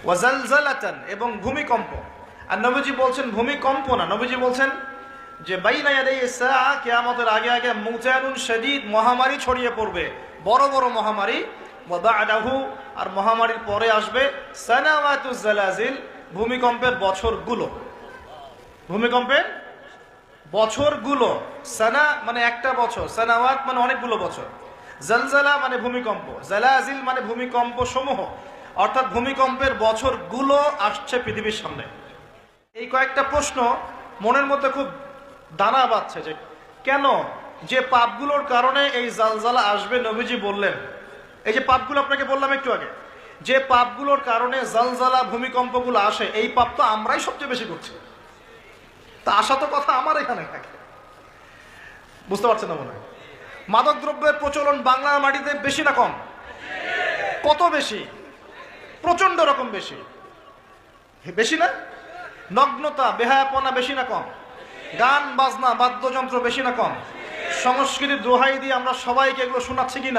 ওয়াজালজালাতান, এবং ভূমিকম্প। আর নবীজি বলছেন ভূমিকম্প না, নবীজি বলছেন যে বাইনা ইয়াদাইস সাআ, কিয়ামতের আগে আগে মুতানুন শাদীদ, মহামারী ছড়িয়ে পড়বে, বড় বড় মহামারী। ওয়া বা'দাহু, আর মহামারীর পরে আসবে সানাওয়াতুজ জালাজিল, ভূমিকম্পের বছরগুলো। ভূমিকম্পের বছরগুলো। সানা মানে একটা বছর, সানাওয়াত মানে অনেকগুলো বছর, জালজালা মানে ভূমিকম্প, জালাজিল মানে ভূমিকম্প সমূহ, অর্থাৎ ভূমিকম্পের বছরগুলো আসছে পৃথিবীর সামনে। এই কয়েকটা প্রশ্ন মনের মধ্যে খুব দানা বাঁধছে যে কেন, যে পাপগুলোর কারণে এই জালজালা আসবে নবীজি বললেন। এই যে পাপগুলো আপনাকে বললাম একটু আগে, যে পাপগুলোর কারণে জালজালা ভূমিকম্পগুলো আসে, এই পাপ তো আমরাই সবচেয়ে বেশি করছি। তা আসা তো কথা আমার এখানে থাকে, বুঝতে পারছেন না মনে হয়? মাদক দ্রব্যের প্রচলন বাংলার মাটিতে বেশি না কম? কত বেশি? প্রচন্ড রকম বেশি। বেশি না? নগ্নতা, বেহায়াপনা বেশি না কম? গান বাজনা, বাদ্যযন্ত্র বেশি না কম? সংস্কৃতির দোহাই দিয়ে আমরা সবাইকে এগুলো শোনাচ্ছি কিনা?